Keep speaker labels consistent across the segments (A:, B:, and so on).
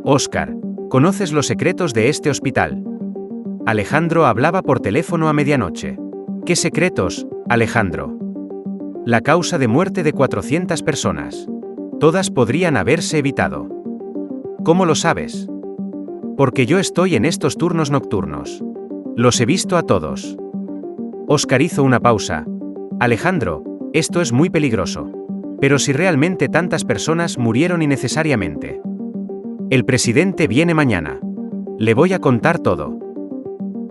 A: Óscar, ¿conoces los secretos de este hospital? Alejandro hablaba por teléfono a medianoche. ¿Qué secretos, Alejandro? La causa de muerte de 400 personas. Todas podrían haberse evitado. ¿Cómo lo sabes? Porque yo estoy en estos turnos nocturnos. Los he visto a todos. Óscar hizo una pausa. Alejandro, esto es muy peligroso. Pero si realmente tantas personas murieron innecesariamente. El presidente viene mañana. Le voy a contar todo.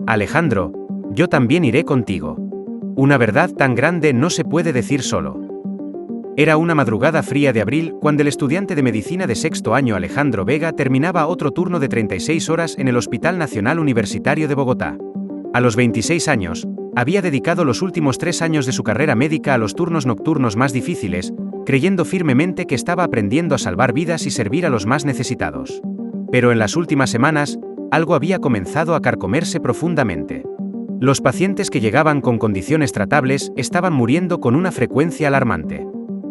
A: Alejandro, yo también iré contigo. Una verdad tan grande no se puede decir solo. Era una madrugada fría de abril cuando el estudiante de medicina de sexto año Alejandro Vega terminaba otro turno de 36 horas en el Hospital Nacional Universitario de Bogotá. A los 26 años, había dedicado los últimos 3 años de su carrera médica a los turnos nocturnos más difíciles, creyendo firmemente que estaba aprendiendo a salvar vidas y servir a los más necesitados. Pero en las últimas semanas, algo había comenzado a carcomerse profundamente. Los pacientes que llegaban con condiciones tratables estaban muriendo con una frecuencia alarmante.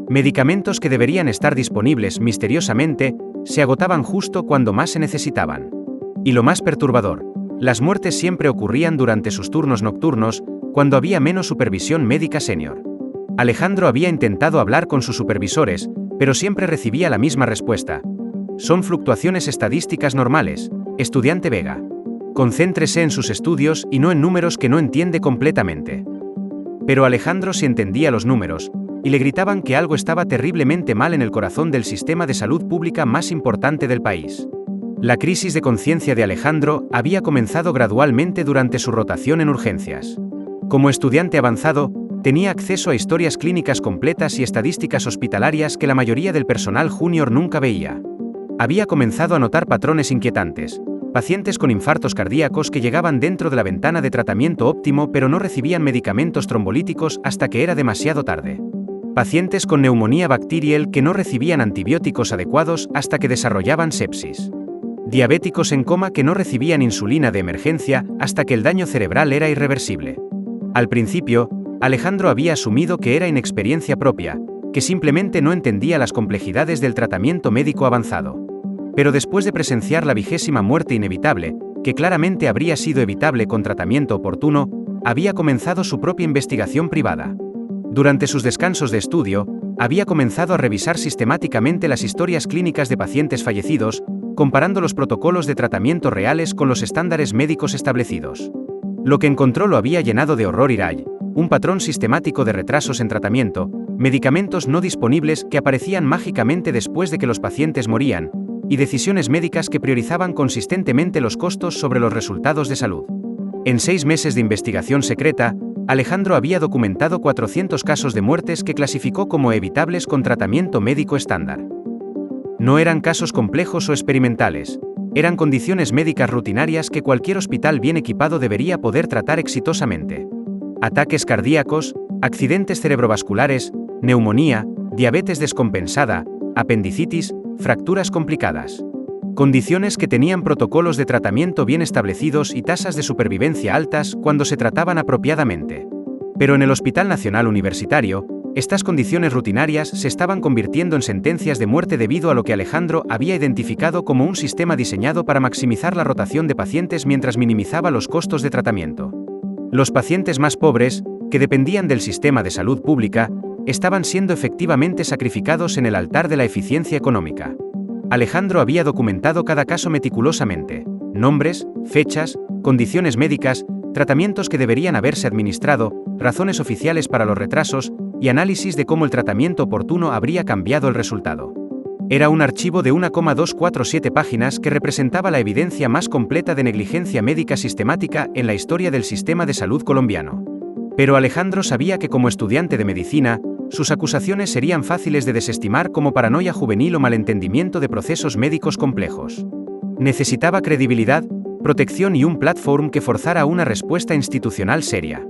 A: Medicamentos que deberían estar disponibles misteriosamente, se agotaban justo cuando más se necesitaban. Y lo más perturbador, las muertes siempre ocurrían durante sus turnos nocturnos, cuando había menos supervisión médica senior. Alejandro había intentado hablar con sus supervisores, pero siempre recibía la misma respuesta. Son fluctuaciones estadísticas normales, estudiante Vega. Concéntrese en sus estudios y no en números que no entiende completamente. Pero Alejandro sí entendía los números, y le gritaban que algo estaba terriblemente mal en el corazón del sistema de salud pública más importante del país. La crisis de conciencia de Alejandro había comenzado gradualmente durante su rotación en urgencias. Como estudiante avanzado, tenía acceso a historias clínicas completas y estadísticas hospitalarias que la mayoría del personal junior nunca veía. Había comenzado a notar patrones inquietantes. Pacientes con infartos cardíacos que llegaban dentro de la ventana de tratamiento óptimo pero no recibían medicamentos trombolíticos hasta que era demasiado tarde. Pacientes con neumonía bacterial que no recibían antibióticos adecuados hasta que desarrollaban sepsis. Diabéticos en coma que no recibían insulina de emergencia hasta que el daño cerebral era irreversible. Al principio, Alejandro había asumido que era inexperiencia propia, que simplemente no entendía las complejidades del tratamiento médico avanzado. Pero después de presenciar la 20ª muerte inevitable, que claramente habría sido evitable con tratamiento oportuno, había comenzado su propia investigación privada. Durante sus descansos de estudio, había comenzado a revisar sistemáticamente las historias clínicas de pacientes fallecidos, comparando los protocolos de tratamiento reales con los estándares médicos establecidos. Lo que encontró lo había llenado de horror y ira, un patrón sistemático de retrasos en tratamiento, medicamentos no disponibles que aparecían mágicamente después de que los pacientes morían, y decisiones médicas que priorizaban consistentemente los costos sobre los resultados de salud. En 6 meses de investigación secreta, Alejandro había documentado 400 casos de muertes que clasificó como evitables con tratamiento médico estándar. No eran casos complejos o experimentales, eran condiciones médicas rutinarias que cualquier hospital bien equipado debería poder tratar exitosamente. Ataques cardíacos, accidentes cerebrovasculares, neumonía, diabetes descompensada, apendicitis, fracturas complicadas. Condiciones que tenían protocolos de tratamiento bien establecidos y tasas de supervivencia altas cuando se trataban apropiadamente. Pero en el Hospital Nacional Universitario, estas condiciones rutinarias se estaban convirtiendo en sentencias de muerte debido a lo que Alejandro había identificado como un sistema diseñado para maximizar la rotación de pacientes mientras minimizaba los costos de tratamiento. Los pacientes más pobres, que dependían del sistema de salud pública, estaban siendo efectivamente sacrificados en el altar de la eficiencia económica. Alejandro había documentado cada caso meticulosamente: nombres, fechas, condiciones médicas, tratamientos que deberían haberse administrado, razones oficiales para los retrasos, y análisis de cómo el tratamiento oportuno habría cambiado el resultado. Era un archivo de 1,247 páginas que representaba la evidencia más completa de negligencia médica sistemática en la historia del sistema de salud colombiano. Pero Alejandro sabía que como estudiante de medicina, sus acusaciones serían fáciles de desestimar como paranoia juvenil o malentendimiento de procesos médicos complejos. Necesitaba credibilidad, protección y un platform que forzara una respuesta institucional seria.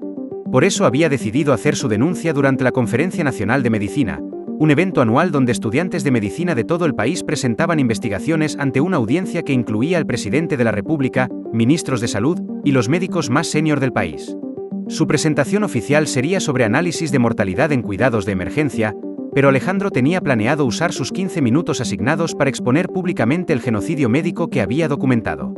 A: Por eso había decidido hacer su denuncia durante la Conferencia Nacional de Medicina, un evento anual donde estudiantes de medicina de todo el país presentaban investigaciones ante una audiencia que incluía al presidente de la República, ministros de salud y los médicos más senior del país. Su presentación oficial sería sobre análisis de mortalidad en cuidados de emergencia, pero Alejandro tenía planeado usar sus 15 minutos asignados para exponer públicamente el genocidio médico que había documentado.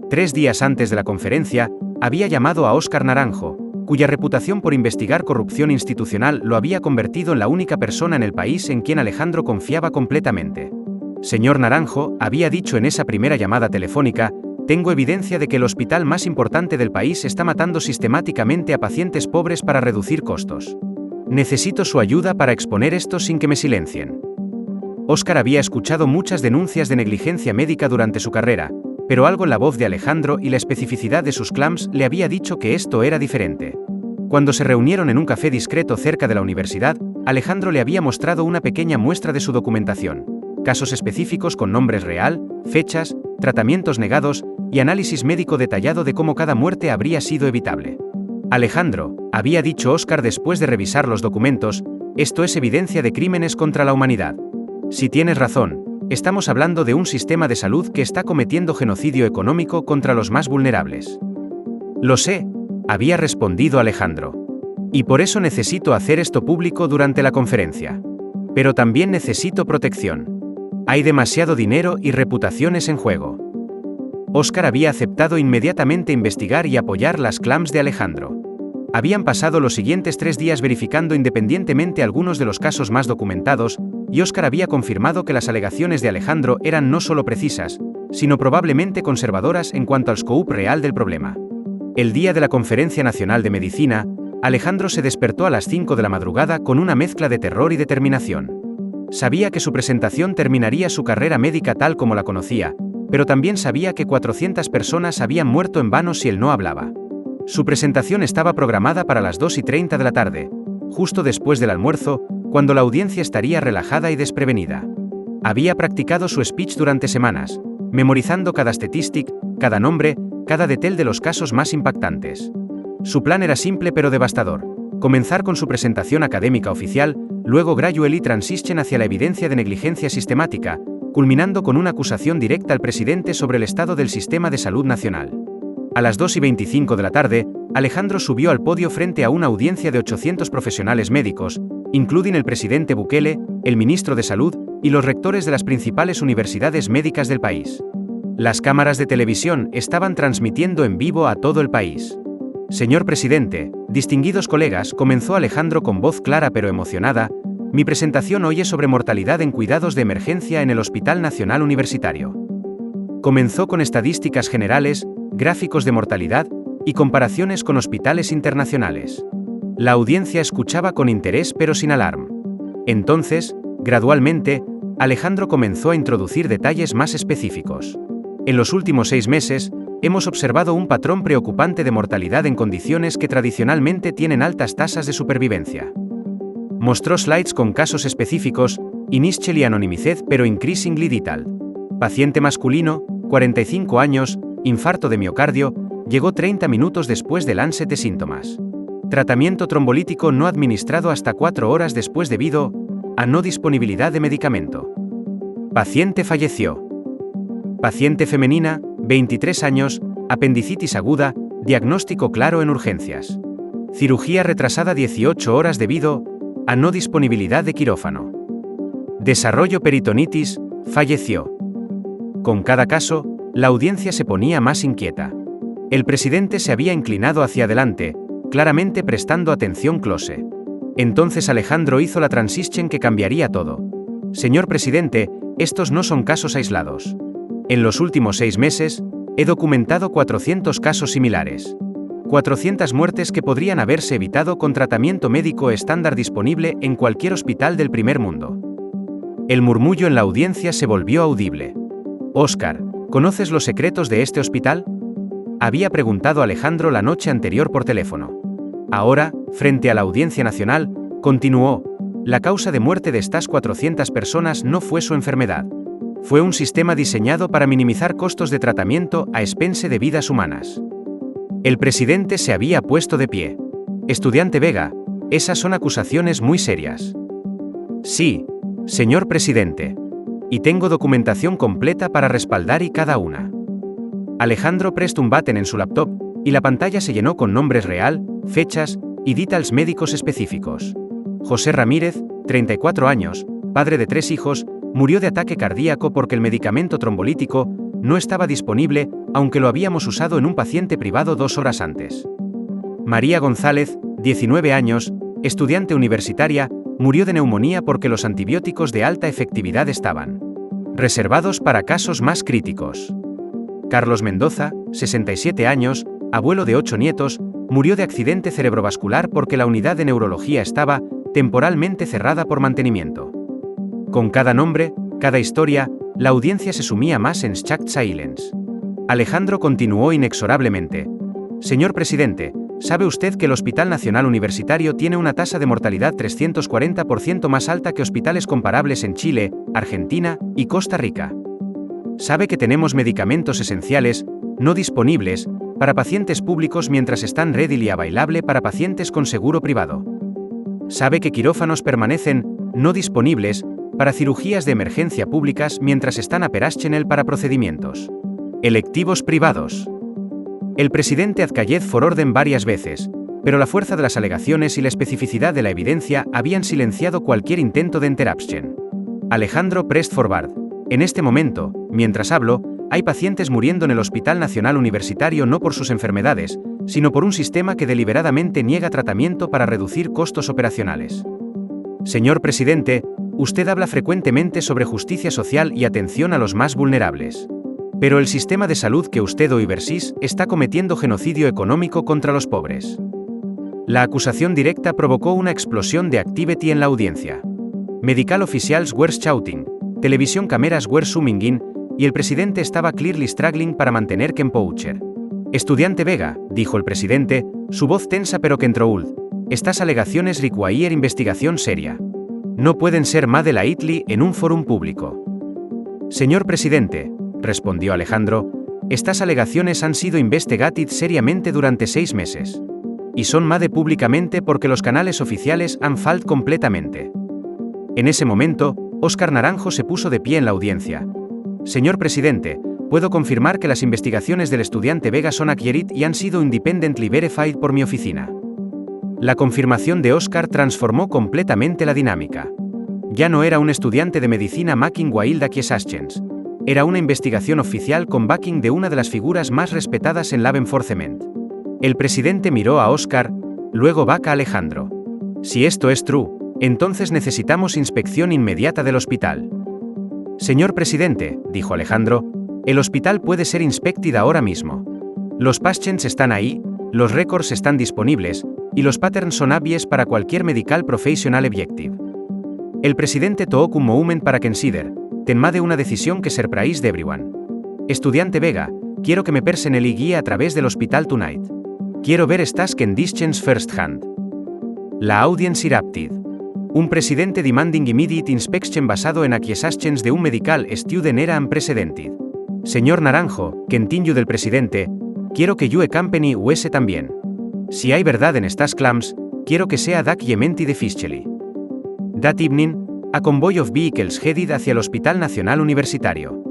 A: 3 días antes de la conferencia, había llamado a Óscar Naranjo, cuya reputación por investigar corrupción institucional lo había convertido en la única persona en el país en quien Alejandro confiaba completamente. Señor Naranjo, había dicho en esa primera llamada telefónica, tengo evidencia de que el hospital más importante del país está matando sistemáticamente a pacientes pobres para reducir costos. Necesito su ayuda para exponer esto sin que me silencien. Óscar había escuchado muchas denuncias de negligencia médica durante su carrera, pero algo en la voz de Alejandro y la especificidad de sus claims le había dicho que esto era diferente. Cuando se reunieron en un café discreto cerca de la universidad, Alejandro le había mostrado una pequeña muestra de su documentación, casos específicos con nombres real, fechas, tratamientos negados y análisis médico detallado de cómo cada muerte habría sido evitable. Alejandro, había dicho Óscar después de revisar los documentos, esto es evidencia de crímenes contra la humanidad. Si tienes razón, estamos hablando de un sistema de salud que está cometiendo genocidio económico contra los más vulnerables. Lo sé, había respondido Alejandro. Y por eso necesito hacer esto público durante la conferencia. Pero también necesito protección. Hay demasiado dinero y reputaciones en juego. Óscar había aceptado inmediatamente investigar y apoyar las claims de Alejandro. Habían pasado los siguientes 3 días verificando independientemente algunos de los casos más documentados, y Óscar había confirmado que las alegaciones de Alejandro eran no solo precisas, sino probablemente conservadoras en cuanto al scope real del problema. El día de la Conferencia Nacional de Medicina, Alejandro se despertó a las 5 de la madrugada con una mezcla de terror y determinación. Sabía que su presentación terminaría su carrera médica tal como la conocía, pero también sabía que 400 personas habían muerto en vano si él no hablaba. Su presentación estaba programada para las 2:30 de la tarde, justo después del almuerzo, cuando la audiencia estaría relajada y desprevenida. Había practicado su speech durante semanas, memorizando cada statistic, cada nombre, cada detalle de los casos más impactantes. Su plan era simple pero devastador: comenzar con su presentación académica oficial, luego gradually transition hacia la evidencia de negligencia sistemática, culminando con una acusación directa al presidente sobre el estado del sistema de salud nacional. A las 2:25 de la tarde, Alejandro subió al podio frente a una audiencia de 800 profesionales médicos, incluyendo el presidente Bukele, el ministro de Salud y los rectores de las principales universidades médicas del país. Las cámaras de televisión estaban transmitiendo en vivo a todo el país. Señor presidente, distinguidos colegas, comenzó Alejandro con voz clara pero emocionada, mi presentación hoy es sobre mortalidad en cuidados de emergencia en el Hospital Nacional Universitario. Comenzó con estadísticas generales, gráficos de mortalidad y comparaciones con hospitales internacionales. La audiencia escuchaba con interés pero sin alarma. Entonces, gradualmente, Alejandro comenzó a introducir detalles más específicos. En los últimos 6 meses, hemos observado un patrón preocupante de mortalidad en condiciones que tradicionalmente tienen altas tasas de supervivencia. Mostró slides con casos específicos, initially anonymized pero increasingly detailed. Paciente masculino, 45 años, infarto de miocardio, llegó 30 minutos después del onset de síntomas. Tratamiento trombolítico no administrado hasta 4 horas después debido a no disponibilidad de medicamento. Paciente falleció. Paciente femenina, 23 años, apendicitis aguda, diagnóstico claro en urgencias. Cirugía retrasada 18 horas debido a no disponibilidad de quirófano. Desarrollo peritonitis, falleció. Con cada caso, la audiencia se ponía más inquieta. El presidente se había inclinado hacia adelante, claramente prestando atención close. Entonces Alejandro hizo la transition que cambiaría todo. Señor presidente, estos no son casos aislados. En los últimos 6 meses, he documentado 400 casos similares. 400 muertes que podrían haberse evitado con tratamiento médico estándar disponible en cualquier hospital del primer mundo. El murmullo en la audiencia se volvió audible. Óscar, ¿conoces los secretos de este hospital? Había preguntado Alejandro la noche anterior por teléfono. Ahora, frente a la audiencia nacional, continuó: la causa de muerte de estas 400 personas no fue su enfermedad. Fue un sistema diseñado para minimizar costos de tratamiento a expense de vidas humanas. El presidente se había puesto de pie. Estudiante Vega, esas son acusaciones muy serias. Sí, señor presidente. Y tengo documentación completa para respaldar y cada una. Alejandro prestó un button en su laptop, y la pantalla se llenó con nombres real, fechas y details médicos específicos. José Ramírez, 34 años, padre de 3 hijos, murió de ataque cardíaco porque el medicamento trombolítico no estaba disponible, aunque lo habíamos usado en un paciente privado 2 horas antes. María González, 19 años, estudiante universitaria, murió de neumonía porque los antibióticos de alta efectividad estaban reservados para casos más críticos. Carlos Mendoza, 67 años, abuelo de 8 nietos, murió de accidente cerebrovascular porque la unidad de neurología estaba temporalmente cerrada por mantenimiento. Con cada nombre, cada historia, la audiencia se sumía más en shocked silence. Alejandro continuó inexorablemente. Señor presidente, ¿sabe usted que el Hospital Nacional Universitario tiene una tasa de mortalidad 340% más alta que hospitales comparables en Chile, Argentina y Costa Rica? ¿Sabe que tenemos medicamentos esenciales, no disponibles, para pacientes públicos mientras están readily available para pacientes con seguro privado? ¿Sabe que quirófanos permanecen, no disponibles, para cirugías de emergencia públicas mientras están operational para procedimientos electivos privados? El presidente Azcayez for orden varias veces, pero la fuerza de las alegaciones y la especificidad de la evidencia habían silenciado cualquier intento de interruption. Alejandro pressed forward. En este momento, mientras hablo, hay pacientes muriendo en el Hospital Nacional Universitario no por sus enfermedades, sino por un sistema que deliberadamente niega tratamiento para reducir costos operacionales. Señor presidente, usted habla frecuentemente sobre justicia social y atención a los más vulnerables. Pero el sistema de salud que usted oversees está cometiendo genocidio económico contra los pobres. La acusación directa provocó una explosión de activity en la audiencia. Medical officials were shouting, television cameras were zooming in, y el presidente estaba clearly struggling para mantener composure. Estudiante Vega, dijo el presidente, su voz tensa pero controlled, estas alegaciones require investigación seria. No pueden ser made lightly en un fórum público. Señor presidente, respondió Alejandro, estas alegaciones han sido investigated seriamente durante 6 meses. Y son made públicamente porque los canales oficiales han fallado completamente. En ese momento, Óscar Naranjo se puso de pie en la audiencia. Señor presidente, puedo confirmar que las investigaciones del estudiante Vega son accurate y han sido independently verified por mi oficina. La confirmación de Óscar transformó completamente la dinámica. Ya no era un estudiante de medicina making wild accusations. Era una investigación oficial con backing de una de las figuras más respetadas en law enforcement. El presidente miró a Óscar, luego back a Alejandro. Si esto es true, entonces necesitamos inspección inmediata del hospital. Señor presidente, dijo Alejandro, el hospital puede ser inspected ahora mismo. Los patients están ahí, los records están disponibles, y los patterns son obvious para cualquier medical professional objective. El presidente took un moment para consider, tomade una decisión que surprised everyone. Estudiante Vega, quiero que me personally guíe a través del hospital tonight. Quiero ver estas conditions firsthand. La audience erupted. Un presidente demanding immediate inspection basado en accusations de un medical student era unprecedented. Señor Naranjo, continuó del presidente, quiero que you company US también. Si hay verdad en estas claims, quiero que sea documented officially. That evening, a convoy of vehicles headed hacia el Hospital Nacional Universitario.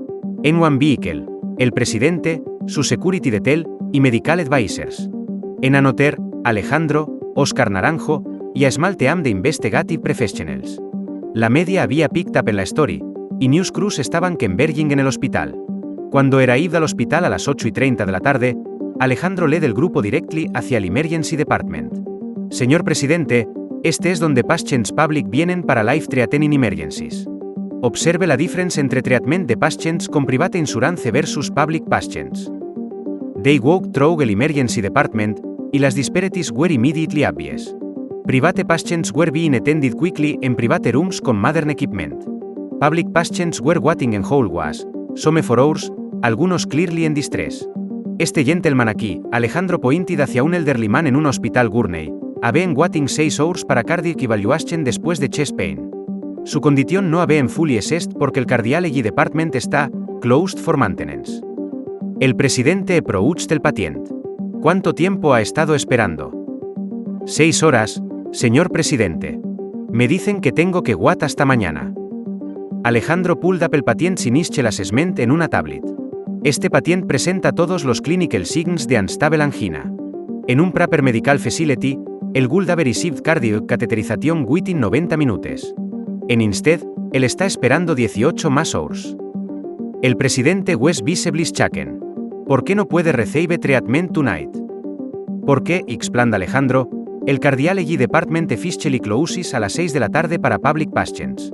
A: En one vehicle, el presidente, su security detail y medical advisors. En anoter, Alejandro, Óscar Naranjo y a small team de investigative professionals. La media había picked up en la story, y news crews estaban converging en el hospital. Cuando arrived al hospital a las 8:30 de la tarde, Alejandro led el grupo directly hacia el emergency department. Señor presidente, este es donde patients public vienen para life treatment in emergencies. Observe la difference entre treatment de patients con private insurance versus public patients. They walked through el emergency department, y las disparities were immediately obvious. Private patients were being attended quickly en private rooms con modern equipment. Public patients were waiting en hallways, some for hours, algunos clearly en distress. Este gentleman aquí, Alejandro pointed hacia un elderly man en un hospital Gurney, habían waiting 6 hours para cardiac evaluation después de chest pain. Su condición no había fully assessed porque el cardiology department está closed for maintenance. El presidente approached el paciente. ¿Cuánto tiempo ha estado esperando? 6 horas, señor presidente. Me dicen que tengo que wait hasta mañana. Alejandro pulled up el paciente initial assessment en una tablet. Este paciente presenta todos los clinical signs de unstable angina. En un proper medical facility, el would have received cardiac catheterization within 90 minutos. En instead, él está esperando 18 más hours. El presidente was visibly shaken. ¿Por qué no puede receive treatment tonight? ¿Por qué, explained Alejandro, el cardiology department officially closes a las 6 de la tarde para public patients?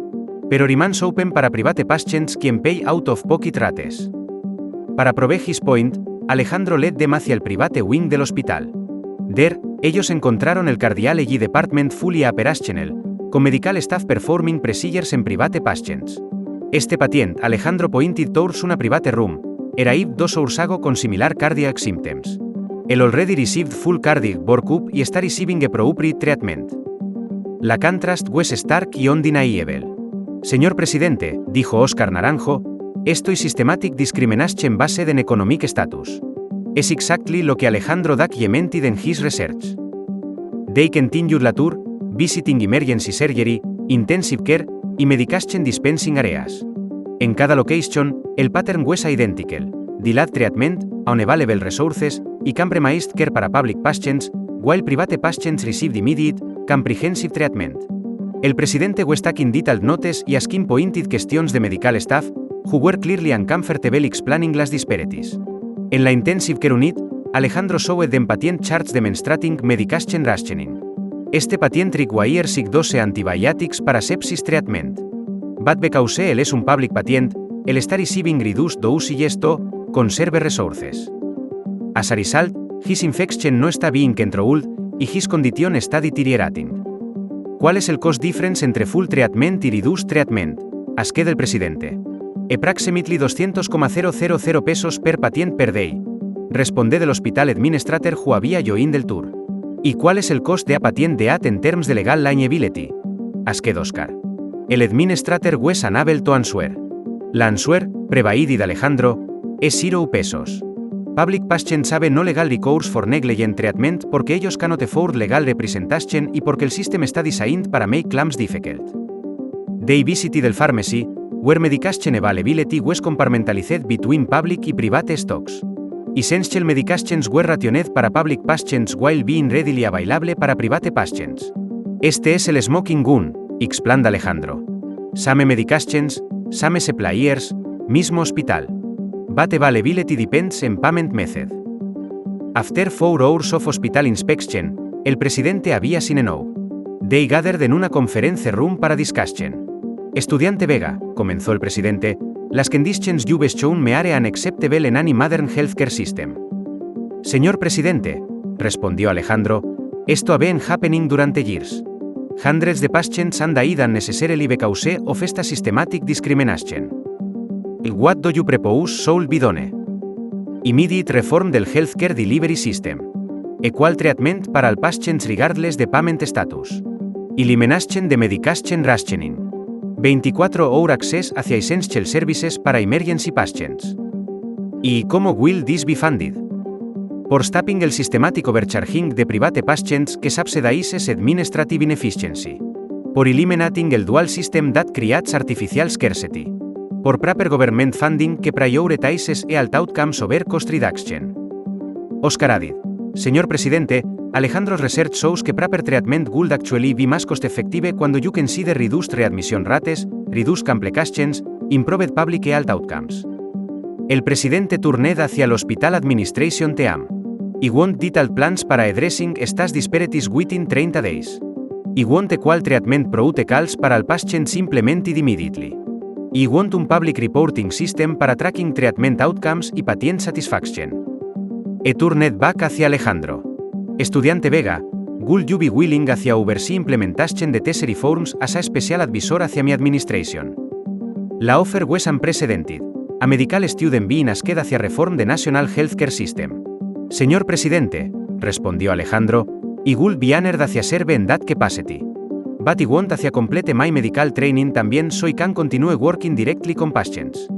A: Pero remains open para private patients quien pay out of pocket rates. Para prove his point, Alejandro led them hacia el private wing del hospital. There, ellos encontraron el cardiology department fully operational, con medical staff performing procedures en private patients. Este patient, Alejandro pointed towards una private room, arrived 2 hours ago con similar cardiac symptoms. El already received full cardiac workup y está receiving appropriate treatment. La contrast was stark y undeniable. Señor presidente, dijo Óscar Naranjo, esto es systematic discrimination based en economic status. Es exactly lo que Alejandro documented en his research. They continued la tour, visiting emergency surgery, intensive care, y medication dispensing areas. En cada location, el pattern was identical, delayed treatment, unavailable resources, y compromised care para public patients, while private patients received immediate, comprehensive treatment. El presidente was taking detailed notes y asking pointed questions de medical staff, who were clearly uncomfortable explaining las disparities. En la intensive care unit, Alejandro showed them patient charts demonstrating medication rationing. Este patient requires 6 dose antibiotics para sepsis treatment. But because él es un public patient, él está receiving reduced dosages to conserve resources. As a result, his infection no está being controlled y his condition está deteriorating. ¿Cuál es el cost difference entre full treatment y reduced treatment? Asked el presidente. Approximately 200,000 pesos per patient per day. Responde del hospital administrator who había joined el tour. ¿Y cuál es el cost de a patient death en terms de legal liability? Asked Oscar. El administrator was unable to answer. La answer, provided Alejandro, es 0 pesos. Public patients have no legal recourse for negligent treatment porque ellos cannot afford legal representation y porque el system está designed para make claims difficult. They visited the pharmacy, where medication availability was compartmentalized between public y private stocks. Essential medications were rationed para public patients while being readily available para private patients. Este es el smoking gun, explained Alejandro. Same medications, same suppliers, mismo hospital. But availability depends en payment method. After 4 hours of hospital inspection, el presidente había seen enough. They gathered en una conference room para discussion. Estudiante Vega, comenzó el presidente, las conditions you've shown me are unacceptable in any modern healthcare system. Señor presidente, respondió Alejandro, esto ha been happening durante years. Hundreds de patients and died unnecessarily because of esta systematic discrimination. What do you propose should be done? Immediate reform del healthcare delivery system. Equal treatment para all patients regardless de payment status. Elimination de medication rationing. 24-hour access hacia essential services para emergency patients. ¿Y cómo will this be funded? Por stopping el systematic overcharging de private patients que subsidizes administrative inefficiency. Por eliminating el dual system that creates artificial scarcity. Por proper government funding que prioritizes health outcomes over cost reduction. Oscar added. Señor presidente, Alejandro's research shows que proper treatment would actually be más cost effective cuando you consider reduced readmission rates, reduced complications, improved public health outcomes. El presidente turned hacia el Hospital Administration Team. Y want detailed plans para addressing estas disparities within 30 days. Y want equal treatment protocols para el patients implemented immediately. Y want un public reporting system para tracking treatment outcomes y patient satisfaction. E turned back hacia Alejandro. Estudiante Vega, would you be willing hacia oversee implementation de these reforms as a special advisor hacia mi administration? La offer was unprecedented. A medical student being asked hacia reform the national healthcare system. Señor presidente, respondió Alejandro, y would be honored hacia serve en that capacity. But I want hacia complete my medical training también so I can continue working directly con patients.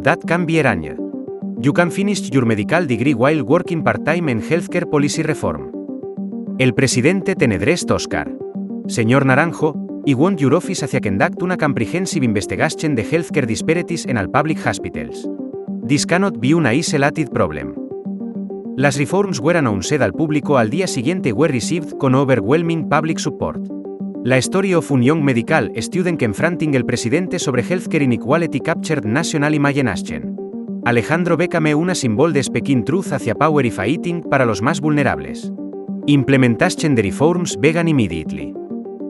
A: That can be arranged. You can finish your medical degree while working part-time en healthcare policy reform. El presidente tenedrest Oscar. Señor Naranjo, I want your office hacia conduct una comprehensive investigation de healthcare disparities en all public hospitals. This cannot be una isolated problem. Las reforms were announced al público al día siguiente were received con overwhelming public support. La story of un young medical student confronting el presidente sobre healthcare inequality captured national imagination. Alejandro Bécame una símbolo de speaking truth hacia power y fighting para los más vulnerables. Implementation the reforms began immediately.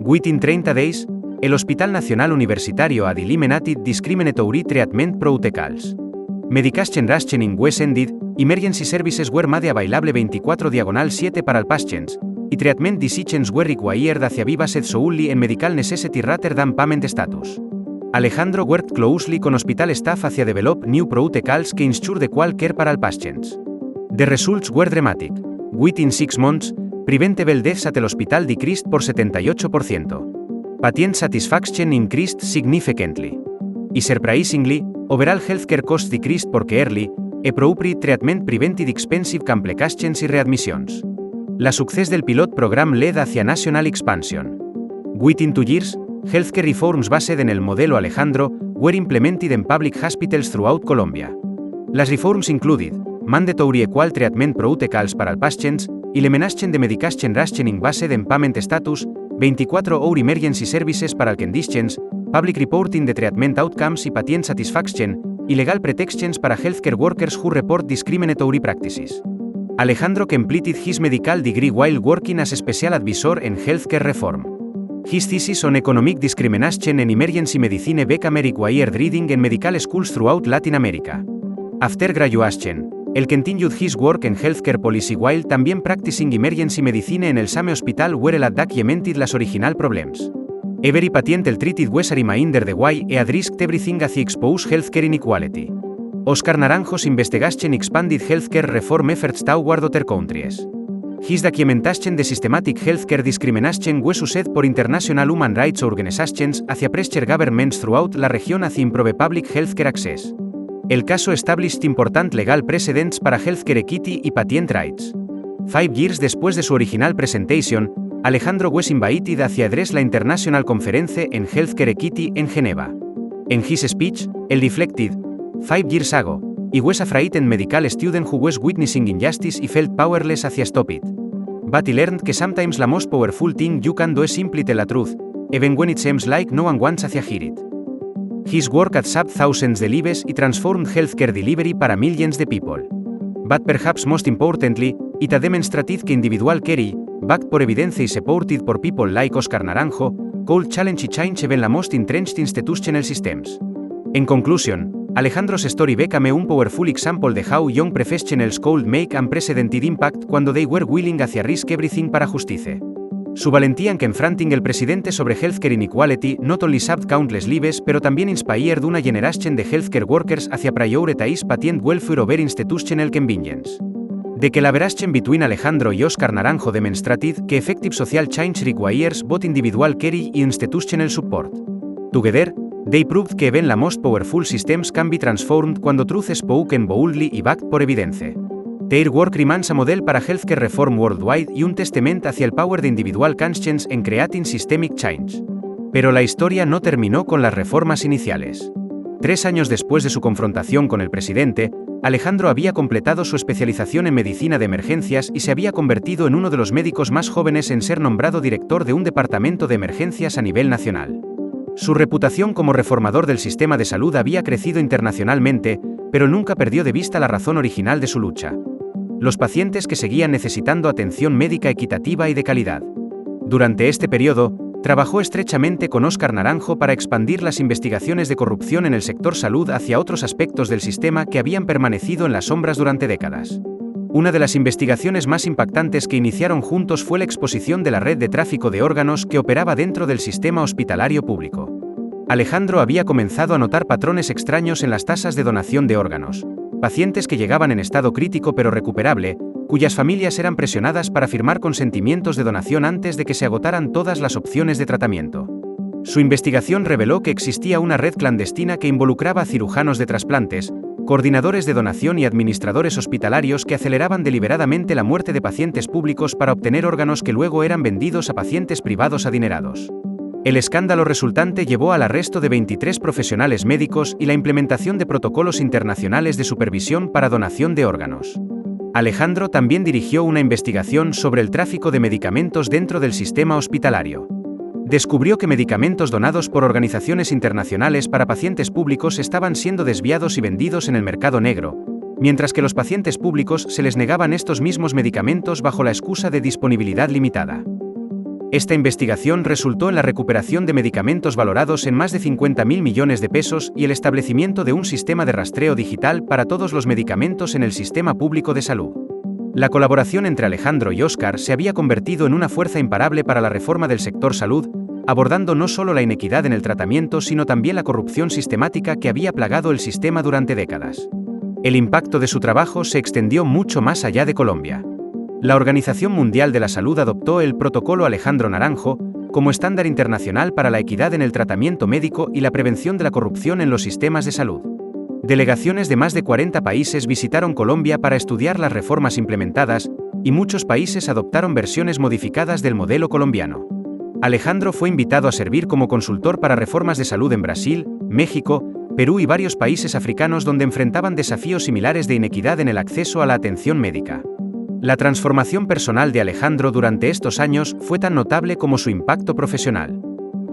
A: Within 30 days, el Hospital Nacional Universitario had eliminated discriminatory treatment protocols. Medication rationing was ended, emergency services were made available 24/7 para el patients, y treatment decisions were required hacia vivas solely en medical necessity rather than payment status. Alejandro worked closely con hospital staff hacia develop new protocols que ensure the quality care para el patients. The results were dramatic. Within 6 months, preventable deaths at el hospital decreased por 78%. Patient satisfaction increased significantly. Y surprisingly, overall healthcare costs decreased porque early, appropriate treatment prevented expensive complications y readmissions. La success del pilot program led hacia national expansion. Within 2 years, healthcare reforms based en el modelo Alejandro were implemented in public hospitals throughout Colombia. Las reforms included mandatory equal treatment protocols para el patients, elimination de medication rationing based en payment status, 24-hour emergency services para el conditions, public reporting de treatment outcomes y patient satisfaction, y legal protections para healthcare workers who report discriminatory practices. Alejandro completed his medical degree while working as a special advisor in healthcare reform. His thesis on economic discrimination and emergency medicine became required reading in medical schools throughout Latin America. After graduation, él continued his work in healthcare policy while también practicing emergency medicine en el same hospital where él documented las original problems. Every patient él treated was a reminder de why he had risked everything as he exposed healthcare inequality. Oscar Naranjo's investigation expanded healthcare reform efforts toward other countries. His documentation de systematic healthcare discrimination was used por international human rights organizations hacia pressure governments throughout la región hacia improve public healthcare access. El caso established important legal precedents para healthcare equity y patient rights. 5 years después de su original presentation, Alejandro was invited hacia address la International Conference en Healthcare Equity en Geneva. En his speech, él reflected, 5 years ago, he was a frightened medical student who was witnessing injustice y felt powerless hacia stop it. But he learned que sometimes la most powerful thing you can do is simply tell the truth, even when it seems like no one wants hacia hear it. His work had saved thousands de lives y transformed healthcare delivery para millions de people. But perhaps most importantly, it had demonstrated que individual care, backed por evidence y supported por people like Oscar Naranjo, could challenge change even la most entrenched institutional systems. In conclusion, Alejandro's story became un powerful example de how young professionals could make unprecedented impact cuando they were willing hacia risk everything para justice. Su valentía en confronting el presidente sobre healthcare inequality not only saved countless lives pero también inspired una generation de healthcare workers hacia prioritize patient welfare over institutional convenience. The collaboration between Alejandro y Oscar Naranjo demonstrated que effective social change requires both individual care y institutional support. Together, they proved que even la most powerful systems can be transformed cuando truth is spoken boldly y backed por evidence. Their work remains a model para healthcare reform worldwide y un testament hacia el power de individual conscience en creating systemic change. Pero la historia no terminó con las reformas iniciales. 3 años después de su confrontación con el presidente, Alejandro había completado su especialización en medicina de emergencias y se había convertido en uno de los médicos más jóvenes en ser nombrado director de un departamento de emergencias a nivel nacional. Su reputación como reformador del sistema de salud había crecido internacionalmente, pero nunca perdió de vista la razón original de su lucha: los pacientes que seguían necesitando atención médica equitativa y de calidad. Durante este periodo, trabajó estrechamente con Oscar Naranjo para expandir las investigaciones de corrupción en el sector salud hacia otros aspectos del sistema que habían permanecido en las sombras durante décadas. Una de las investigaciones más impactantes que iniciaron juntos fue la exposición de la red de tráfico de órganos que operaba dentro del sistema hospitalario público. Alejandro había comenzado a notar patrones extraños en las tasas de donación de órganos. Pacientes que llegaban en estado crítico pero recuperable, cuyas familias eran presionadas para firmar consentimientos de donación antes de que se agotaran todas las opciones de tratamiento. Su investigación reveló que existía una red clandestina que involucraba a cirujanos de trasplantes, coordinadores de donación y administradores hospitalarios que aceleraban deliberadamente la muerte de pacientes públicos para obtener órganos que luego eran vendidos a pacientes privados adinerados. El escándalo resultante llevó al arresto de 23 profesionales médicos y la implementación de protocolos internacionales de supervisión para donación de órganos. Alejandro también dirigió una investigación sobre el tráfico de medicamentos dentro del sistema hospitalario. Descubrió que medicamentos donados por organizaciones internacionales para pacientes públicos estaban siendo desviados y vendidos en el mercado negro, mientras que los pacientes públicos se les negaban estos mismos medicamentos bajo la excusa de disponibilidad limitada. Esta investigación resultó en la recuperación de medicamentos valorados en más de 50.000 millones de pesos y el establecimiento de un sistema de rastreo digital para todos los medicamentos en el sistema público de salud. La colaboración entre Alejandro y Óscar se había convertido en una fuerza imparable para la reforma del sector salud, abordando no solo la inequidad en el tratamiento sino también la corrupción sistemática que había plagado el sistema durante décadas. El impacto de su trabajo se extendió mucho más allá de Colombia. La Organización Mundial de la Salud adoptó el Protocolo Alejandro Naranjo como estándar internacional para la equidad en el tratamiento médico y la prevención de la corrupción en los sistemas de salud. Delegaciones de más de 40 países visitaron Colombia para estudiar las reformas implementadas, y muchos países adoptaron versiones modificadas del modelo colombiano. Alejandro fue invitado a servir como consultor para reformas de salud en Brasil, México, Perú y varios países africanos donde enfrentaban desafíos similares de inequidad en el acceso a la atención médica. La transformación personal de Alejandro durante estos años fue tan notable como su impacto profesional.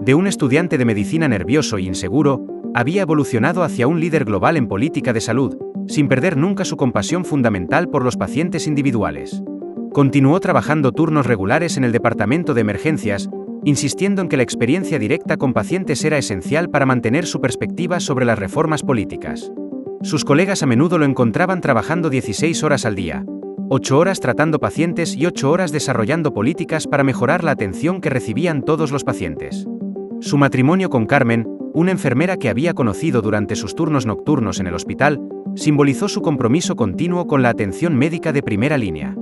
A: De un estudiante de medicina nervioso e inseguro, había evolucionado hacia un líder global en política de salud, sin perder nunca su compasión fundamental por los pacientes individuales. Continuó trabajando turnos regulares en el departamento de emergencias, insistiendo en que la experiencia directa con pacientes era esencial para mantener su perspectiva sobre las reformas políticas. Sus colegas a menudo lo encontraban trabajando 16 horas al día, 8 horas tratando pacientes y 8 horas desarrollando políticas para mejorar la atención que recibían todos los pacientes. Su matrimonio con Carmen, una enfermera que había conocido durante sus turnos nocturnos en el hospital, simbolizó su compromiso continuo con la atención médica de primera línea.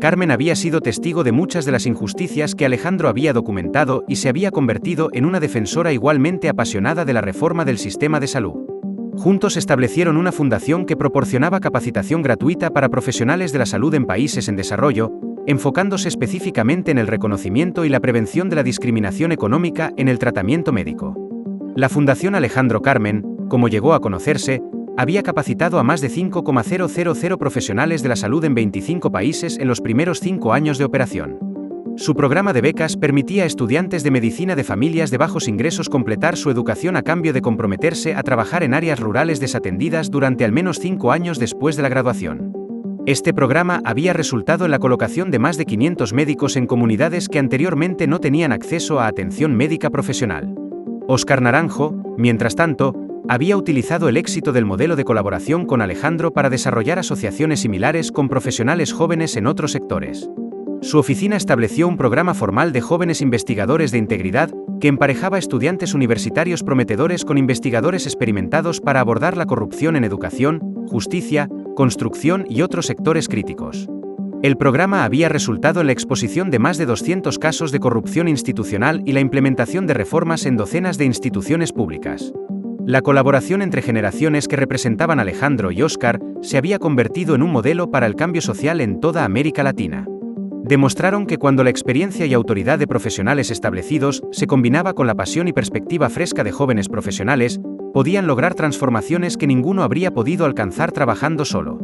A: Carmen había sido testigo de muchas de las injusticias que Alejandro había documentado y se había convertido en una defensora igualmente apasionada de la reforma del sistema de salud. Juntos establecieron una fundación que proporcionaba capacitación gratuita para profesionales de la salud en países en desarrollo, enfocándose específicamente en el reconocimiento y la prevención de la discriminación económica en el tratamiento médico. La Fundación Alejandro Carmen, como llegó a conocerse, había capacitado a más de 5,000 profesionales de la salud en 25 países en los primeros 5 años de operación. Su programa de becas permitía a estudiantes de medicina de familias de bajos ingresos completar su educación a cambio de comprometerse a trabajar en áreas rurales desatendidas durante al menos 5 años después de la graduación. Este programa había resultado en la colocación de más de 500 médicos en comunidades que anteriormente no tenían acceso a atención médica profesional. Óscar Naranjo, mientras tanto, había utilizado el éxito del modelo de colaboración con Alejandro para desarrollar asociaciones similares con profesionales jóvenes en otros sectores. Su oficina estableció un programa formal de jóvenes investigadores de integridad que emparejaba estudiantes universitarios prometedores con investigadores experimentados para abordar la corrupción en educación, justicia, construcción y otros sectores críticos. El programa había resultado en la exposición de más de 200 casos de corrupción institucional y la implementación de reformas en docenas de instituciones públicas. La colaboración entre generaciones que representaban a Alejandro y Óscar se había convertido en un modelo para el cambio social en toda América Latina. Demostraron que cuando la experiencia y autoridad de profesionales establecidos se combinaba con la pasión y perspectiva fresca de jóvenes profesionales, podían lograr transformaciones que ninguno habría podido alcanzar trabajando solo.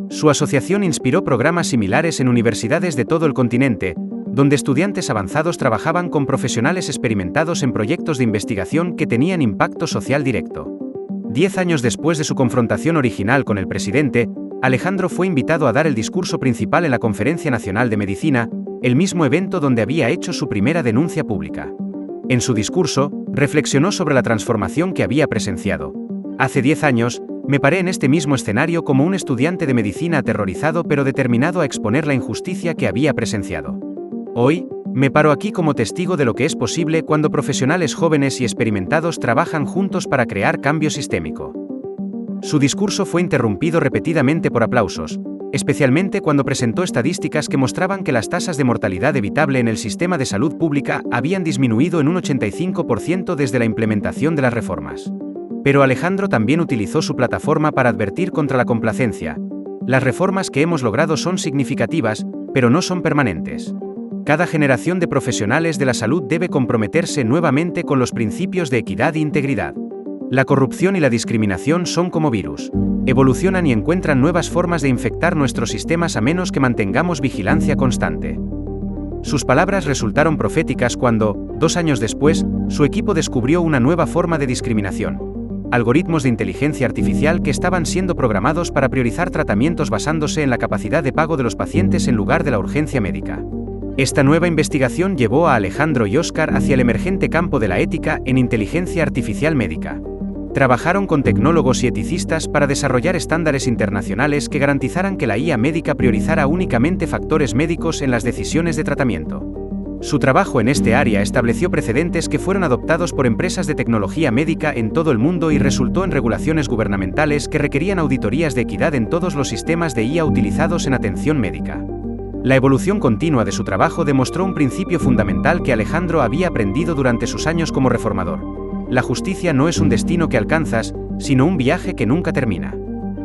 A: Su asociación inspiró programas similares en universidades de todo el continente, donde estudiantes avanzados trabajaban con profesionales experimentados en proyectos de investigación que tenían impacto social directo. 10 años después de su confrontación original con el presidente, Alejandro fue invitado a dar el discurso principal en la Conferencia Nacional de Medicina, el mismo evento donde había hecho su primera denuncia pública. En su discurso, reflexionó sobre la transformación que había presenciado. Hace 10 años, me paré en este mismo escenario como un estudiante de medicina aterrorizado pero determinado a exponer la injusticia que había presenciado. Hoy, me paro aquí como testigo de lo que es posible cuando profesionales jóvenes y experimentados trabajan juntos para crear cambio sistémico. Su discurso fue interrumpido repetidamente por aplausos, especialmente cuando presentó estadísticas que mostraban que las tasas de mortalidad evitable en el sistema de salud pública habían disminuido en un 85% desde la implementación de las reformas. Pero Alejandro también utilizó su plataforma para advertir contra la complacencia. Las reformas que hemos logrado son significativas, pero no son permanentes. Cada generación de profesionales de la salud debe comprometerse nuevamente con los principios de equidad e integridad. La corrupción y la discriminación son como virus. Evolucionan y encuentran nuevas formas de infectar nuestros sistemas a menos que mantengamos vigilancia constante. Sus palabras resultaron proféticas cuando, 2 años después, su equipo descubrió una nueva forma de discriminación: algoritmos de inteligencia artificial que estaban siendo programados para priorizar tratamientos basándose en la capacidad de pago de los pacientes en lugar de la urgencia médica. Esta nueva investigación llevó a Alejandro y Óscar hacia el emergente campo de la ética en inteligencia artificial médica. Trabajaron con tecnólogos y eticistas para desarrollar estándares internacionales que garantizaran que la IA médica priorizara únicamente factores médicos en las decisiones de tratamiento. Su trabajo en este área estableció precedentes que fueron adoptados por empresas de tecnología médica en todo el mundo y resultó en regulaciones gubernamentales que requerían auditorías de equidad en todos los sistemas de IA utilizados en atención médica. La evolución continua de su trabajo demostró un principio fundamental que Alejandro había aprendido durante sus años como reformador: la justicia no es un destino que alcanzas, sino un viaje que nunca termina.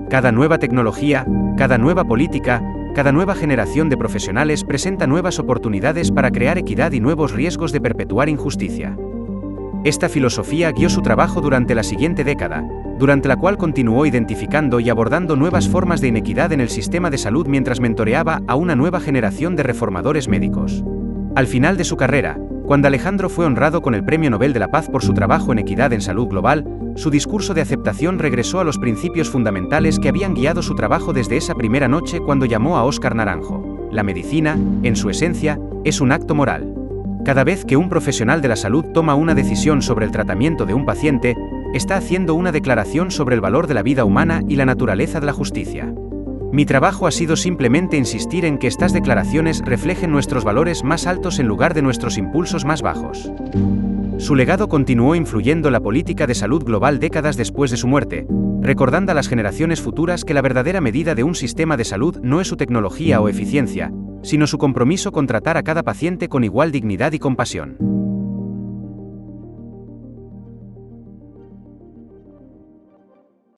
A: Cada nueva tecnología, cada nueva política, cada nueva generación de profesionales presenta nuevas oportunidades para crear equidad y nuevos riesgos de perpetuar injusticia. Esta filosofía guió su trabajo durante la siguiente década, durante la cual continuó identificando y abordando nuevas formas de inequidad en el sistema de salud mientras mentoreaba a una nueva generación de reformadores médicos. Al final de su carrera, cuando Alejandro fue honrado con el Premio Nobel de la Paz por su trabajo en equidad en salud global, su discurso de aceptación regresó a los principios fundamentales que habían guiado su trabajo desde esa primera noche cuando llamó a Óscar Naranjo: la medicina, en su esencia, es un acto moral. Cada vez que un profesional de la salud toma una decisión sobre el tratamiento de un paciente, está haciendo una declaración sobre el valor de la vida humana y la naturaleza de la justicia. Mi trabajo ha sido simplemente insistir en que estas declaraciones reflejen nuestros valores más altos en lugar de nuestros impulsos más bajos. Su legado continuó influyendo la política de salud global décadas después de su muerte, recordando a las generaciones futuras que la verdadera medida de un sistema de salud no es su tecnología o eficiencia, sino su compromiso con tratar a cada paciente con igual dignidad y compasión.